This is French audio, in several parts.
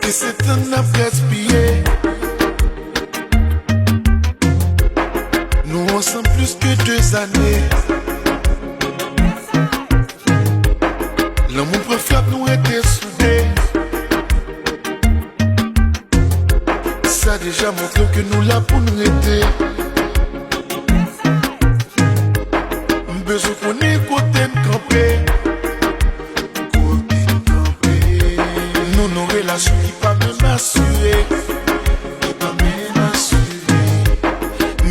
que c'est un à gaspiller? Nous ensemble plus que 2 années. L'amour préfère nous était soudés. Ça a déjà montré que nous là pour nous aider. Besoin qu'on est côté campé. Nous nos relations qui pas me m'assurer. Qui pas me m'assurer.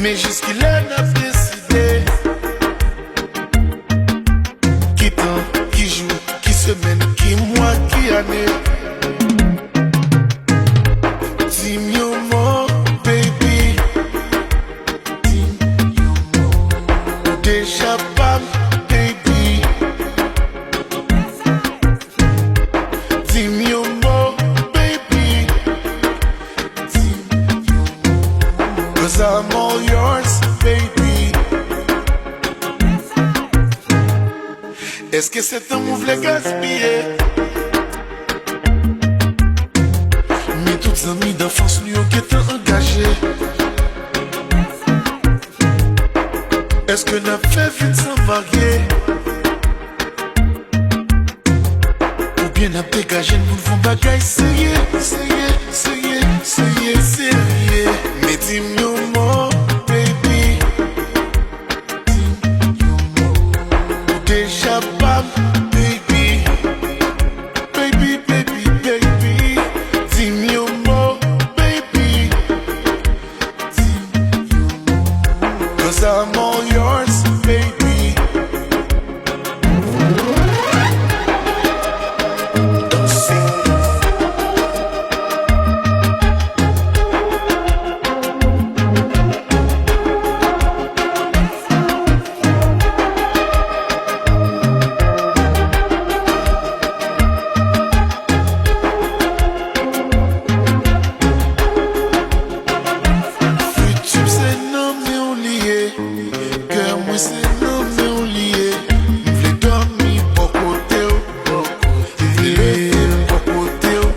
Mais jusqu'il a décidé. Qui temps, qui jour, qui semaine, qui mois, qui année. Dis-moi mon baby. Dis-moi déjà pas baby. Dis-moi mon baby. Dis-moi 'cause I'm all yours baby. Est-ce que c'est un move les gaspiller? Mais toutes amies d'enfance nous qui étaient engagés. Est-ce que n'a fait vite sans marier? Ou bien n'a dégagé nous font bagaille sérieux, sérieux, sérieux, sérieux, sérieux. Mais dis-moi mon baby. Dis-moi déjà pas baby. Baby, baby, baby. Dis-moi mon baby. Dis-moi 'cause I'm all yours baby. Futur c'est non mais on lié. Cœur moi c'est non mais on lié. M'v'lait dormir pour côté au. M'v'lait pour côté au.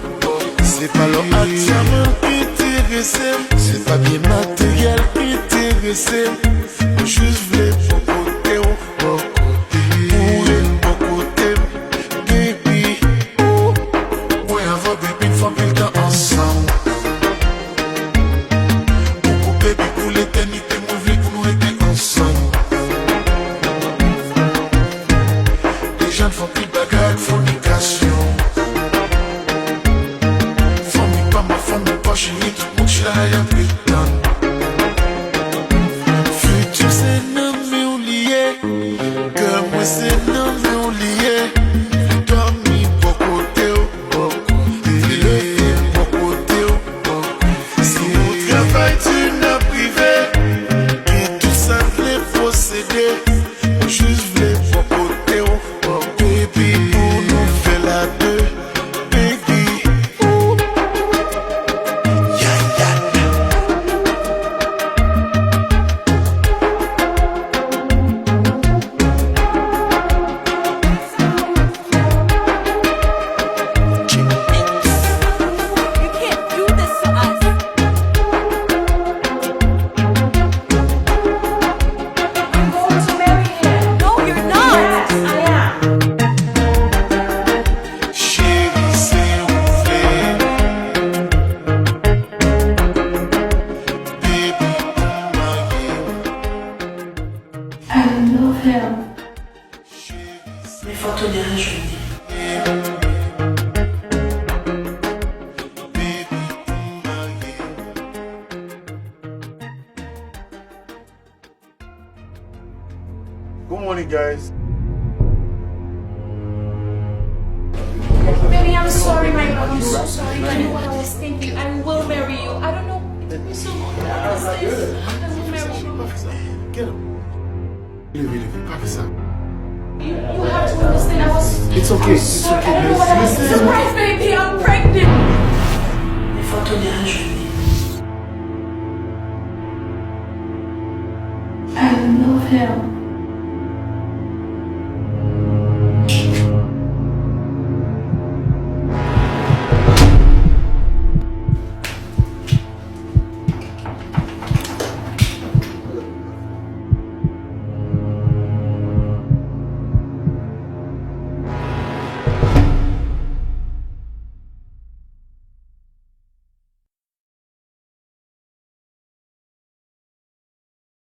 C'est pas leur attirement qui intéressait. C'est pas bien matériel qui intéressait. Juste v'lait pour côté au. Pour être pour côté baby. Ouais avant baby faut plus le temps ensemble. Pour baby pour l'éternité moi v'lais pour nous être ensemble. Les gens ne font plus de bagarre, fornication. Famille pas ma famille pas chérie, tout le monde chez la y'a plus de temps. Futur c'est non mais on lié. Cœur moi c'est non mais on lié. Dormir pour côté au. Lever pour côté au. Si on travaille tu n'as privé. Et tout ça les posséder. Juste v'lait pour côté au. Baby pour nous faire la deux. Baby. Yeah, yeah. You can't do this to us. I'm going to marry him. No, you're not. I am. Chérie, c'est ouvert. Baby, pour marier. I love him. Mais faut te dire un jour. Baby, pour marier. Good morning, guys. Baby, I'm sorry, my love. I'm so sorry. I know what I was thinking. I will marry you. I don't know. I'm so I will marry you. Pas fait ça. Get him. Levez, pas fait ça. You have to understand. I was. It's okay. It's Sorry, okay. I don't know what I was. Surprise, baby. I'm pregnant. Mais faut te dire un jour. I love him.